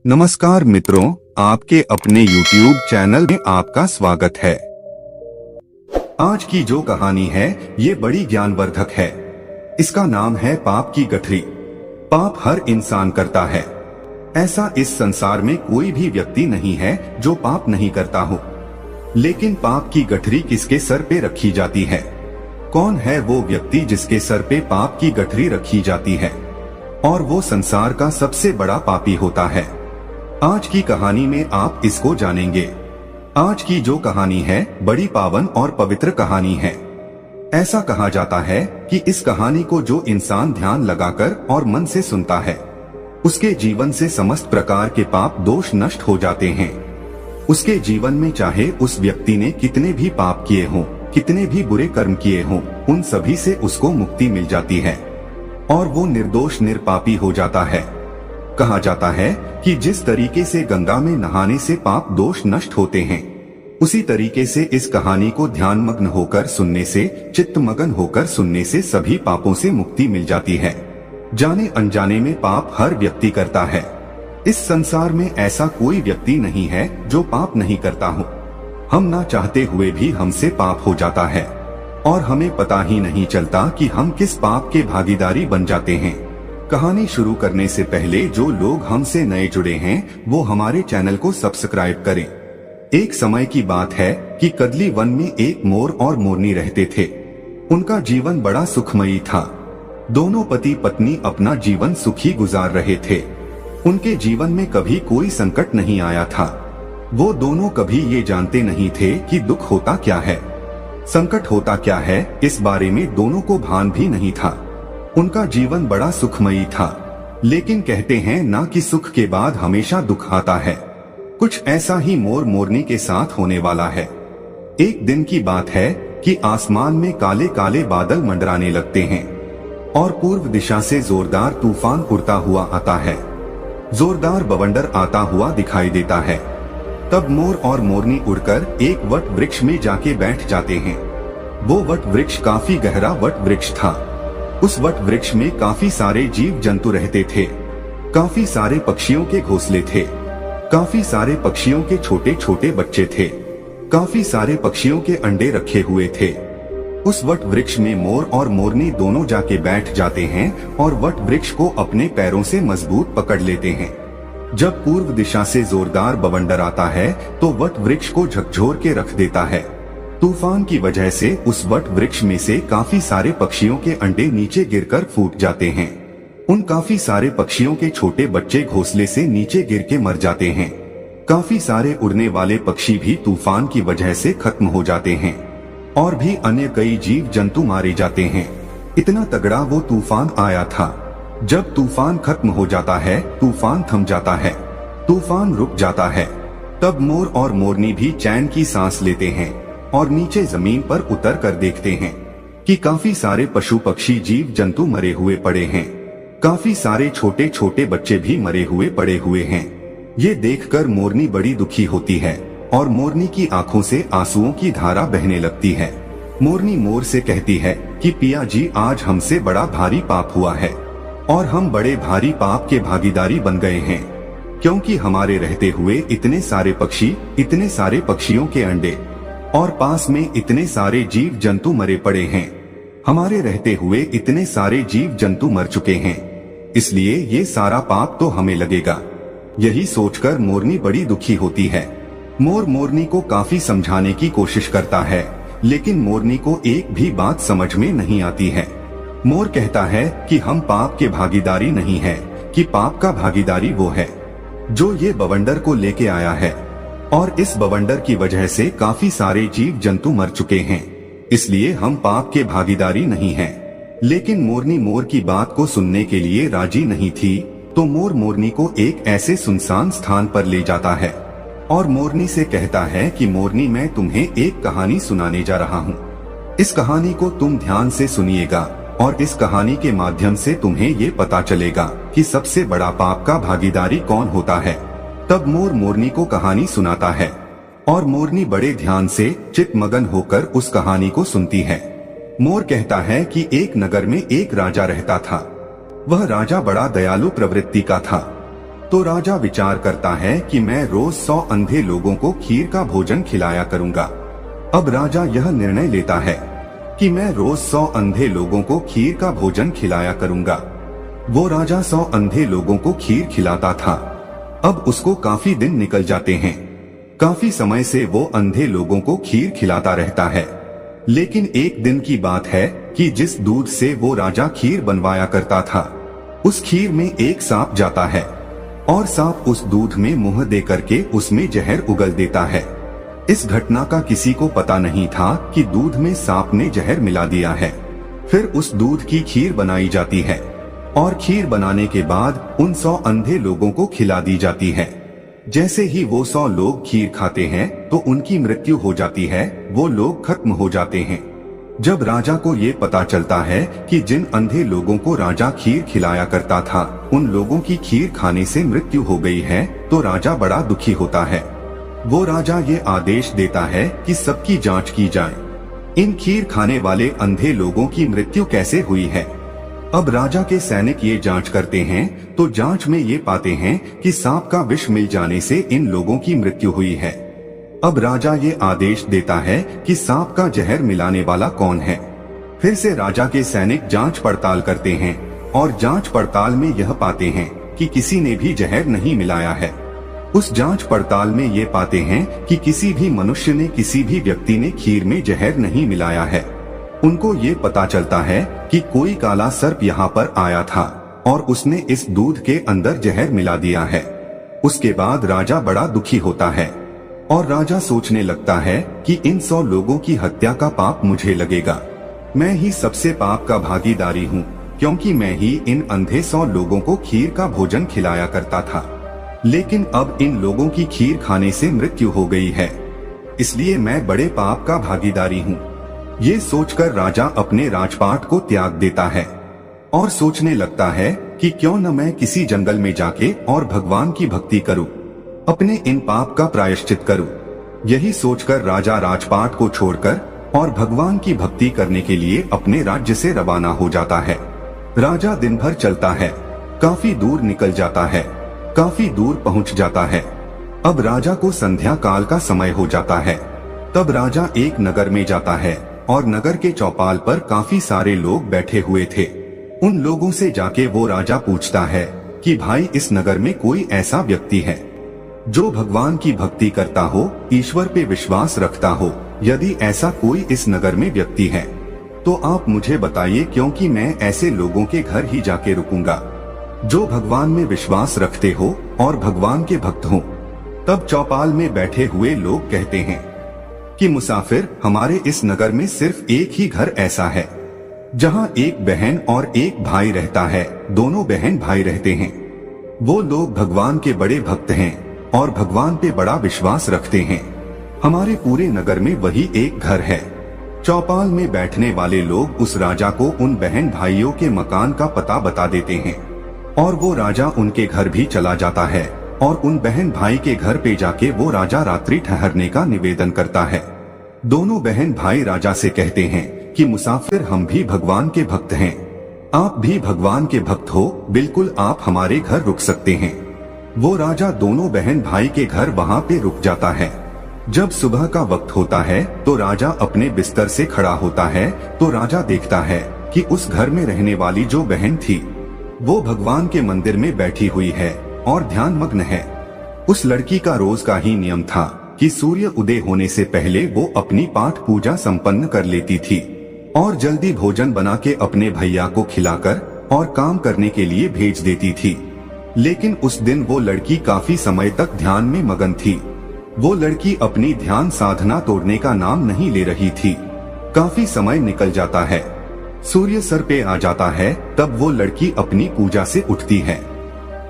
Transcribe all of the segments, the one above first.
नमस्कार मित्रों, आपके अपने YouTube चैनल में आपका स्वागत है। आज की जो कहानी है ये बड़ी ज्ञानवर्धक है। इसका नाम है पाप की गठरी। पाप हर इंसान करता है। ऐसा इस संसार में कोई भी व्यक्ति नहीं है जो पाप नहीं करता हो। लेकिन पाप की गठरी किसके सर पे रखी जाती है? कौन है वो व्यक्ति जिसके सर पे पाप की गठरी रखी जाती है और वो संसार का सबसे बड़ा पापी होता है? आज की कहानी में आप इसको जानेंगे। आज की जो कहानी है बड़ी पावन और पवित्र कहानी है। ऐसा कहा जाता है कि इस कहानी को जो इंसान ध्यान लगाकर और मन से सुनता है उसके जीवन से समस्त प्रकार के पाप दोष नष्ट हो जाते हैं। उसके जीवन में चाहे उस व्यक्ति ने कितने भी पाप किए हों, कितने भी बुरे कर्म किए हों, उन सभी से उसको मुक्ति मिल जाती है और वो निर्दोष निरपापी हो जाता है। कहा जाता है कि जिस तरीके से गंगा में नहाने से पाप दोष नष्ट होते हैं, उसी तरीके से इस कहानी को ध्यान मग्न होकर सुनने से, चित्त मगन होकर सुनने से सभी पापों से मुक्ति मिल जाती है। जाने अनजाने में पाप हर व्यक्ति करता है। इस संसार में ऐसा कोई व्यक्ति नहीं है जो पाप नहीं करता हो। हम ना चाहते हुए भी हमसे पाप हो जाता है और हमें पता ही नहीं चलता कि हम किस पाप के भागीदारी बन जाते हैं। कहानी शुरू करने से पहले जो लोग हमसे नए जुड़े हैं वो हमारे चैनल को सब्सक्राइब करें। एक समय की बात है कि कदली वन में एक मोर और मोरनी रहते थे। उनका जीवन बड़ा सुखमयी था। दोनों पति पत्नी अपना जीवन सुखी गुजार रहे थे। उनके जीवन में कभी कोई संकट नहीं आया था। वो दोनों कभी ये जानते नहीं थे कि दुख होता क्या है, संकट होता क्या है, इस बारे में दोनों को भान भी नहीं था। उनका जीवन बड़ा सुखमयी था। लेकिन कहते हैं ना कि सुख के बाद हमेशा दुख आता है। कुछ ऐसा ही मोर मोरनी के साथ होने वाला है। एक दिन की बात है कि आसमान में काले काले बादल मंडराने लगते हैं और पूर्व दिशा से जोरदार तूफान उड़ता हुआ आता है। जोरदार बवंडर आता हुआ दिखाई देता है। तब मोर और मोरनी उड़कर एक वट वृक्ष में जाके बैठ जाते हैं। वो वट वृक्ष काफी गहरा वट वृक्ष था। उस वट वृक्ष में काफी सारे जीव जंतु रहते थे। काफी सारे पक्षियों के घोंसले थे। काफी सारे पक्षियों के छोटे छोटे बच्चे थे। काफी सारे पक्षियों के अंडे रखे हुए थे। उस वट वृक्ष में मोर और मोरनी दोनों जाके बैठ जाते हैं और वट वृक्ष को अपने पैरों से मजबूत पकड़ लेते हैं। जब पूर्व दिशा से जोरदार बवंडर आता है तो वट वृक्ष को झकझोर के रख देता है। तूफान की वजह से उस वट वृक्ष में से काफी सारे पक्षियों के अंडे नीचे गिरकर फूट जाते हैं। उन काफी सारे पक्षियों के छोटे बच्चे घोंसले से नीचे गिर के मर जाते हैं। काफी सारे उड़ने वाले पक्षी भी तूफान की वजह से खत्म हो जाते हैं और भी अन्य कई जीव जंतु मारे जाते हैं। इतना तगड़ा वो तूफान आया था। जब तूफान खत्म हो जाता है, तूफान थम जाता है, तूफान रुक जाता है, तब मोर और मोरनी भी चैन की सांस लेते हैं और नीचे जमीन पर उतर कर देखते हैं कि काफी सारे पशु पक्षी जीव जंतु मरे हुए पड़े हैं। काफी सारे छोटे छोटे बच्चे भी मरे हुए पड़े हुए हैं। ये देखकर मोरनी बड़ी दुखी होती है और मोरनी की आंखों से आंसुओं की धारा बहने लगती है। मोरनी मोर से कहती है कि पिया जी, आज हमसे बड़ा भारी पाप हुआ है और हम बड़े भारी पाप के भागीदारी बन गए हैं, क्योंकि हमारे रहते हुए इतने सारे पक्षी, इतने सारे पक्षियों के अंडे और पास में इतने सारे जीव जंतु मरे पड़े हैं। हमारे रहते हुए इतने सारे जीव जंतु मर चुके हैं, इसलिए ये सारा पाप तो हमें लगेगा। यही सोचकर मोरनी बड़ी दुखी होती है। मोर मोरनी को काफी समझाने की कोशिश करता है, लेकिन मोरनी को एक भी बात समझ में नहीं आती है। मोर कहता है कि हम पाप के भागीदारी नहीं है, कि पाप का भागीदारी वो है जो ये बवंडर को लेके आया है और इस बवंडर की वजह से काफी सारे जीव जंतु मर चुके हैं, इसलिए हम पाप के भागीदारी नहीं हैं। लेकिन मोरनी मोर की बात को सुनने के लिए राजी नहीं थी, तो मोर मोरनी को एक ऐसे सुनसान स्थान पर ले जाता है और मोरनी से कहता है कि मोरनी, मैं तुम्हें एक कहानी सुनाने जा रहा हूँ। इस कहानी को तुम ध्यान से सुनिएगा और इस कहानी के माध्यम से तुम्हें ये पता चलेगा कि सबसे बड़ा पाप का भागीदारी कौन होता है। तब मोर मोरनी को कहानी सुनाता है और मोरनी बड़े ध्यान से चित्तमगन होकर उस कहानी को सुनती है। मोर कहता है कि एक नगर में एक राजा रहता था। वह राजा बड़ा दयालु प्रवृत्ति का था। तो राजा विचार करता है कि मैं रोज 100 अंधे लोगों को खीर का भोजन खिलाया करूंगा। अब राजा यह निर्णय लेता है कि मैं रोज 100 अंधे लोगों को खीर का भोजन खिलाया करूंगा। वो राजा 100 अंधे लोगों को खीर खिलाता था। अब उसको काफी दिन निकल जाते हैं। काफी समय से वो अंधे लोगों को खीर खिलाता रहता है। लेकिन एक दिन की बात है कि जिस दूध से वो राजा खीर बनवाया करता था, उस खीर में एक सांप जाता है और सांप उस दूध में मुंह दे करके उसमें जहर उगल देता है। इस घटना का किसी को पता नहीं था कि दूध में सांप ने जहर मिला दिया है। फिर उस दूध की खीर बनाई जाती है और खीर बनाने के बाद उन 100 अंधे लोगों को खिला दी जाती है। जैसे ही वो 100 लोग खीर खाते हैं तो उनकी मृत्यु हो जाती है, वो लोग खत्म हो जाते हैं। जब राजा को ये पता चलता है कि जिन अंधे लोगों को राजा खीर खिलाया करता था, उन लोगों की खीर खाने से मृत्यु हो गई है, तो राजा बड़ा दुखी होता है। वो राजा ये आदेश देता है कि सबकी जांच की जाए, इन खीर खाने वाले अंधे लोगों की मृत्यु कैसे हुई है। अब राजा के सैनिक ये जांच करते हैं तो जांच में ये पाते हैं कि सांप का विष मिल जाने से इन लोगों की मृत्यु हुई है। अब राजा ये आदेश देता है कि सांप का जहर मिलाने वाला कौन है। फिर से राजा के सैनिक जांच पड़ताल करते हैं और जांच पड़ताल में यह पाते हैं कि किसी ने भी जहर नहीं मिलाया है। उस जांच पड़ताल में ये पाते हैं कि किसी भी मनुष्य ने, किसी भी व्यक्ति ने खीर में जहर नहीं मिलाया है। उनको ये पता चलता है कि कोई काला सर्प यहाँ पर आया था और उसने इस दूध के अंदर जहर मिला दिया है। उसके बाद राजा बड़ा दुखी होता है और राजा सोचने लगता है कि इन 100 लोगों की हत्या का पाप मुझे लगेगा। मैं ही सबसे पाप का भागीदारी हूँ, क्योंकि मैं ही इन अंधे 100 लोगों को खीर का भोजन खिलाया करता था। लेकिन अब इन लोगों की खीर खाने से मृत्यु हो गई है, इसलिए मैं बड़े पाप का भागीदारी हूँ। ये सोचकर राजा अपने राजपाट को त्याग देता है और सोचने लगता है कि क्यों न मैं किसी जंगल में जाके और भगवान की भक्ति करूं, अपने इन पाप का प्रायश्चित करूं। यही सोचकर राजा राजपाट को छोड़कर और भगवान की भक्ति करने के लिए अपने राज्य से रवाना हो जाता है। राजा दिन भर चलता है, काफी दूर निकल जाता है, काफी दूर पहुंच जाता है। अब राजा को संध्या काल का समय हो जाता है। तब राजा एक नगर में जाता है और नगर के चौपाल पर काफी सारे लोग बैठे हुए थे। उन लोगों से जाके वो राजा पूछता है कि भाई, इस नगर में कोई ऐसा व्यक्ति है जो भगवान की भक्ति करता हो, ईश्वर पे विश्वास रखता हो? यदि ऐसा कोई इस नगर में व्यक्ति है तो आप मुझे बताइए, क्योंकि मैं ऐसे लोगों के घर ही जाके रुकूंगा जो भगवान में विश्वास रखते हो और भगवान के भक्त हो। तब चौपाल में बैठे हुए लोग कहते हैं कि मुसाफिर, हमारे इस नगर में सिर्फ एक ही घर ऐसा है जहां एक बहन और एक भाई रहता है। दोनों बहन भाई रहते हैं। वो लोग भगवान के बड़े भक्त हैं और भगवान पे बड़ा विश्वास रखते हैं। हमारे पूरे नगर में वही एक घर है। चौपाल में बैठने वाले लोग उस राजा को उन बहन भाइयों के मकान का पता बता देते हैं और वो राजा उनके घर भी चला जाता है और उन बहन भाई के घर पे जाके वो राजा रात्रि ठहरने का निवेदन करता है। दोनों बहन भाई राजा से कहते हैं कि मुसाफिर, हम भी भगवान के भक्त हैं, आप भी भगवान के भक्त हो, बिल्कुल आप हमारे घर रुक सकते हैं। वो राजा दोनों बहन भाई के घर वहाँ पे रुक जाता है। जब सुबह का वक्त होता है तो राजा अपने बिस्तर से खड़ा होता है तो राजा देखता है कि उस घर में रहने वाली जो बहन थी वो भगवान के मंदिर में बैठी हुई है और ध्यान मग्न है। उस लड़की का रोज का ही नियम था कि सूर्य उदय होने से पहले वो अपनी पाठ पूजा संपन्न कर लेती थी और जल्दी भोजन बना के अपने भैया को खिलाकर और काम करने के लिए भेज देती थी। लेकिन उस दिन वो लड़की काफी समय तक ध्यान में मगन थी। वो लड़की अपनी ध्यान साधना तोड़ने का नाम नहीं ले रही थी। काफी समय निकल जाता है, सूर्य सर पे आ जाता है, तब वो लड़की अपनी पूजा से उठती है।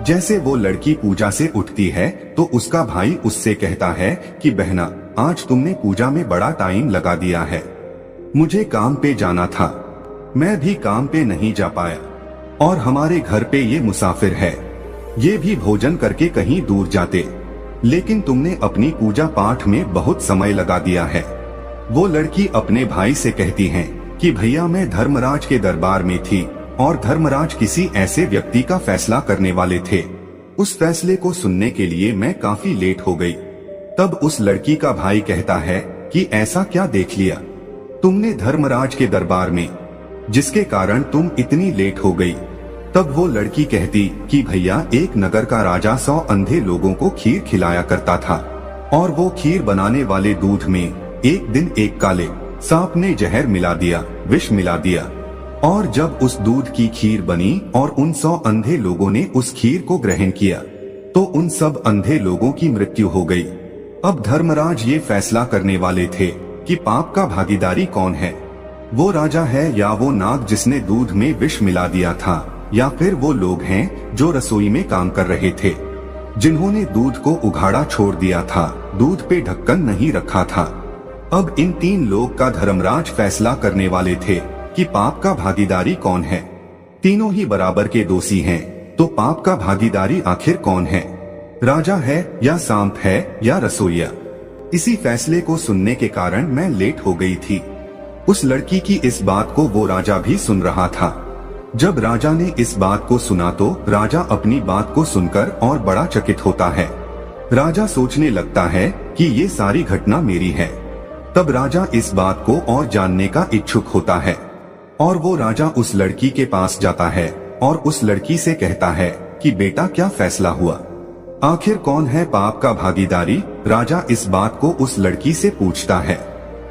जैसे वो लड़की पूजा से उठती है तो उसका भाई उससे कहता है कि बहना, आज तुमने पूजा में बड़ा टाइम लगा दिया है, मुझे काम पे जाना था, मैं भी काम पे नहीं जा पाया और हमारे घर पे ये मुसाफिर है, ये भी भोजन करके कहीं दूर जाते, लेकिन तुमने अपनी पूजा पाठ में बहुत समय लगा दिया है। वो लड़की अपने भाई से कहती है कि भैया, मैं धर्मराज के दरबार में थी और धर्मराज किसी ऐसे व्यक्ति का फैसला करने वाले थे उस फैसले को सुनने के लिए मैं काफी लेट हो गई। तब उस लड़की का भाई कहता है कि ऐसा क्या देख लिया तुमने धर्मराज के दरबार में, जिसके कारण तुम इतनी लेट हो गई। तब वो लड़की कहती कि भैया, एक नगर का राजा 100 अंधे लोगों को खीर खिलाया करता था, और वो खीर बनाने वाले दूध में एक दिन एक काले सांप ने जहर मिला दिया, विष मिला दिया, और जब उस दूध की खीर बनी और उन 100 अंधे लोगों ने उस खीर को ग्रहण किया तो उन सब अंधे लोगों की मृत्यु हो गई। अब धर्मराज ये फैसला करने वाले थे कि पाप का भागीदारी कौन है, वो राजा है या वो नाग जिसने दूध में विष मिला दिया था, या फिर वो लोग हैं जो रसोई में काम कर रहे थे, जिन्होंने दूध को उघाड़ा छोड़ दिया था, दूध पे ढक्कन नहीं रखा था। अब इन 3 लोग का धर्मराज फैसला करने वाले थे कि पाप का भागीदारी कौन है। तीनों ही बराबर के दोषी हैं, तो पाप का भागीदारी आखिर कौन है, राजा है या सांप है या रसोइया। इसी फैसले को सुनने के कारण मैं लेट हो गई थी। उस लड़की की इस बात को वो राजा भी सुन रहा था। जब राजा ने इस बात को सुना तो राजा अपनी बात को सुनकर और बड़ा चकित होता है। राजा सोचने लगता है कि ये सारी घटना मेरी है। तब राजा इस बात को और जानने का इच्छुक होता है, और वो राजा उस लड़की के पास जाता है और उस लड़की से कहता है कि बेटा, क्या फैसला हुआ, आखिर कौन है पाप का भागीदारी। राजा इस बात को उस लड़की से पूछता है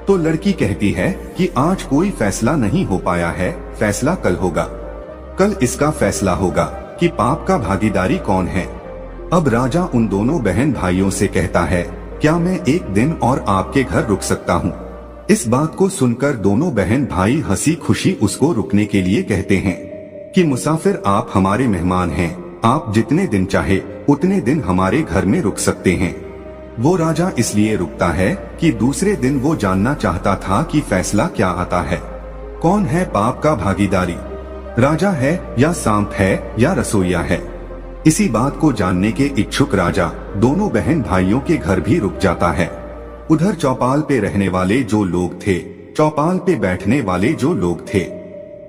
तो लड़की कहती है कि आज कोई फैसला नहीं हो पाया है, फैसला कल होगा, कल इसका फैसला होगा कि पाप का भागीदारी कौन है। अब राजा उन दोनों बहन भाइयों से कहता है, क्या मैं एक दिन और आपके घर रुक सकता हूँ। इस बात को सुनकर दोनों बहन भाई हंसी खुशी उसको रुकने के लिए कहते हैं कि मुसाफिर, आप हमारे मेहमान हैं, आप जितने दिन चाहे उतने दिन हमारे घर में रुक सकते हैं। वो राजा इसलिए रुकता है कि दूसरे दिन वो जानना चाहता था कि फैसला क्या आता है, कौन है पाप का भागीदारी, राजा है या सांप है या रसोइया है। इसी बात को जानने के इच्छुक राजा दोनों बहन भाइयों के घर भी रुक जाता है। उधर चौपाल पे रहने वाले जो लोग थे, चौपाल पे बैठने वाले जो लोग थे,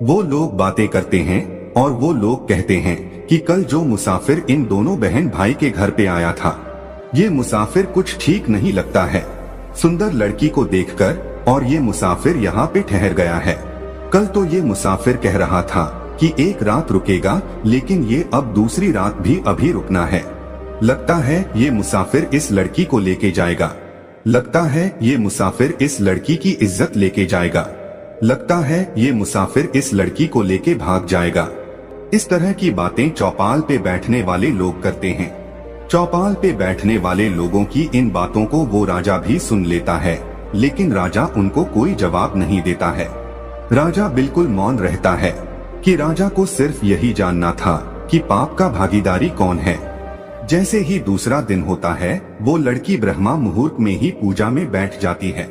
वो लोग बातें करते हैं और वो लोग कहते हैं कि कल जो मुसाफिर इन दोनों बहन भाई के घर पे आया था, ये मुसाफिर कुछ ठीक नहीं लगता है, सुंदर लड़की को देखकर, और ये मुसाफिर यहाँ पे ठहर गया है। कल तो ये मुसाफिर कह रहा था कि एक रात रुकेगा, लेकिन ये अब दूसरी रात भी अभी रुकना है। लगता है ये मुसाफिर इस लड़की को लेके जाएगा, लगता है ये मुसाफिर इस लड़की की इज्जत लेके जाएगा, लगता है ये मुसाफिर इस लड़की को लेके भाग जाएगा। इस तरह की बातें चौपाल पे बैठने वाले लोग करते हैं। चौपाल पे बैठने वाले लोगों की इन बातों को वो राजा भी सुन लेता है, लेकिन राजा उनको कोई जवाब नहीं देता है। राजा बिल्कुल मौन रहता है कि राजा को सिर्फ यही जानना था कि पाप का भागीदारी कौन है। जैसे ही दूसरा दिन होता है, वो लड़की ब्रह्मा मुहूर्त में ही पूजा में बैठ जाती है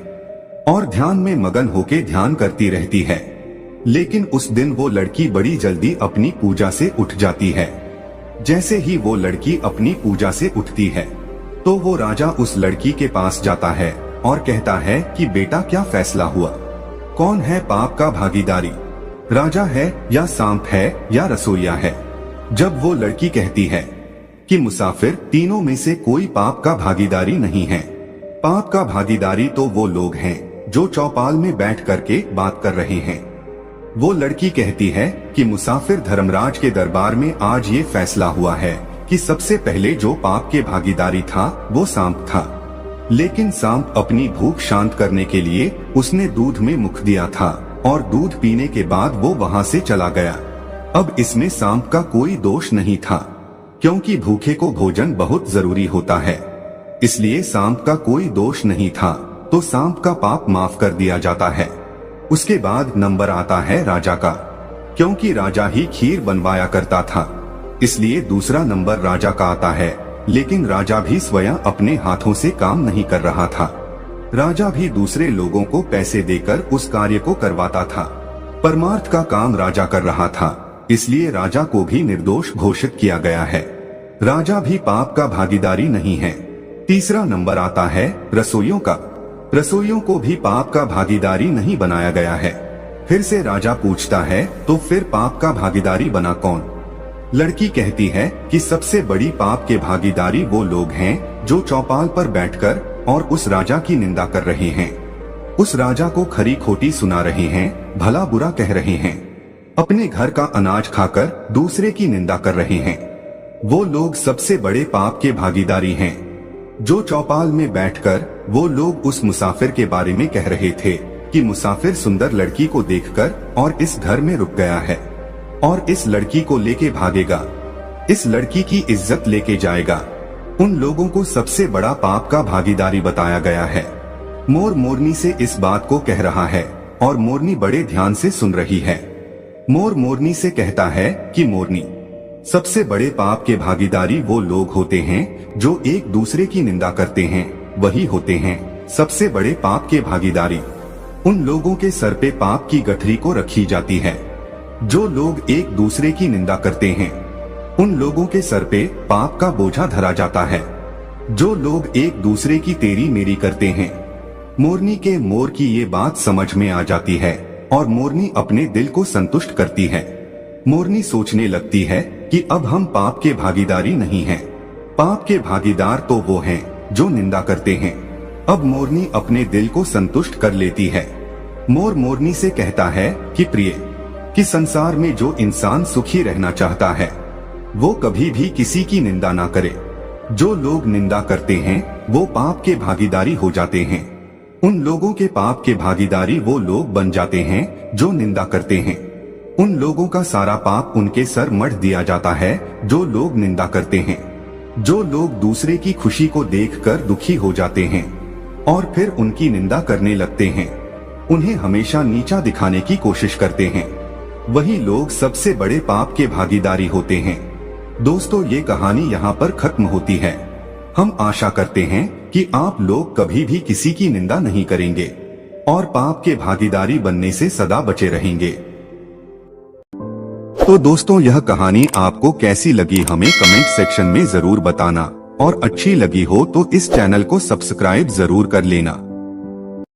और ध्यान में मगन होके ध्यान करती रहती है। लेकिन उस दिन वो लड़की बड़ी जल्दी अपनी पूजा से उठ जाती है। जैसे ही वो लड़की अपनी पूजा से उठती है तो वो राजा उस लड़की के पास जाता है और कहता है कि बेटा, क्या फैसला हुआ, कौन है पाप का भागीदारी, राजा है या सांप है या रसोइया है। जब वो लड़की कहती है कि मुसाफिर, तीनों में से कोई पाप का भागीदारी नहीं है, पाप का भागीदारी तो वो लोग हैं जो चौपाल में बैठ करके बात कर रहे हैं। वो लड़की कहती है कि मुसाफिर, धर्मराज के दरबार में आज ये फैसला हुआ है कि सबसे पहले जो पाप के भागीदारी था वो सांप था, लेकिन सांप अपनी भूख शांत करने के लिए उसने दूध में मुख दिया था और दूध पीने के बाद वो वहाँ से चला गया। अब इसमें सांप का कोई दोष नहीं था, क्योंकि भूखे को भोजन बहुत जरूरी होता है, इसलिए सांप का कोई दोष नहीं था, तो सांप का पाप माफ कर दिया जाता है। उसके बाद नंबर आता है राजा का, क्योंकि राजा ही खीर बनवाया करता था, इसलिए दूसरा नंबर राजा का आता है। लेकिन राजा भी स्वयं अपने हाथों से काम नहीं कर रहा था, राजा भी दूसरे लोगों को पैसे देकर उस कार्य को करवाता था। परमार्थ का काम राजा कर रहा था, इसलिए राजा को भी निर्दोष घोषित किया गया है। राजा भी पाप का भागीदारी नहीं है। तीसरा नंबर आता है रसोइयों का। रसोइयों को भी पाप का भागीदारी नहीं बनाया गया है। फिर से राजा पूछता है, तो फिर पाप का भागीदारी बना कौन? लड़की कहती है कि सबसे बड़ी पाप के भागीदारी वो लोग हैं जो चौपाल पर बैठकर और उस राजा की निंदा कर रहे हैं, उस राजा को खरी खोटी सुना रहे हैं, भला बुरा कह रहे हैं, अपने घर का अनाज खाकर दूसरे की निंदा कर रहे हैं। वो लोग सबसे बड़े पाप के भागीदारी हैं। जो चौपाल में बैठकर वो लोग उस मुसाफिर के बारे में कह रहे थे कि मुसाफिर सुंदर लड़की को देखकर और इस घर में रुक गया है और इस लड़की को लेके भागेगा, इस लड़की की इज्जत लेके जाएगा, उन लोगों को सबसे बड़ा पाप का भागीदारी बताया गया है। मोर मोरनी से इस बात को कह रहा है और मोरनी बड़े ध्यान से सुन रही है। मोर मोरनी से कहता है कि मोरनी, सबसे बड़े पाप के भागीदारी वो लोग होते हैं जो एक दूसरे की निंदा करते हैं, वही होते हैं सबसे बड़े पाप के भागीदारी। उन लोगों के सर पे पाप की गठरी को रखी जाती है। जो लोग एक दूसरे की निंदा करते हैं उन लोगों के सर पे पाप का बोझा धरा जाता है। जो लोग एक दूसरे की तेरी मेरी करते हैं, मोरनी के मोर की ये बात समझ में आ जाती है और मोरनी अपने दिल को संतुष्ट करती है। मोरनी सोचने लगती है कि अब हम पाप के भागीदारी नहीं हैं। पाप के भागीदार तो वो हैं जो निंदा करते हैं। अब मोरनी अपने दिल को संतुष्ट कर लेती है। मोर मोरनी से कहता है कि प्रिय, कि संसार में जो इंसान सुखी रहना चाहता है वो कभी भी किसी की निंदा ना करे। जो लोग निंदा करते हैं वो पाप के भागीदारी हो जाते हैं। उन लोगों के पाप के भागीदारी वो लोग बन जाते हैं जो निंदा करते हैं। उन लोगों का सारा पाप उनके सर मढ़ दिया जाता है जो लोग निंदा करते हैं। जो लोग दूसरे की खुशी को देखकर दुखी हो जाते हैं और फिर उनकी निंदा करने लगते हैं, उन्हें हमेशा नीचा दिखाने की कोशिश करते हैं, वही लोग सबसे बड़े पाप के भागीदारी होते हैं। दोस्तों, ये कहानी यहाँ पर खत्म होती है। हम आशा करते हैं कि आप लोग कभी भी किसी की निंदा नहीं करेंगे और पाप के भागीदारी बनने से सदा बचे रहेंगे। तो दोस्तों, यह कहानी आपको कैसी लगी हमें कमेंट सेक्शन में जरूर बताना और अच्छी लगी हो तो इस चैनल को सब्सक्राइब जरूर कर लेना।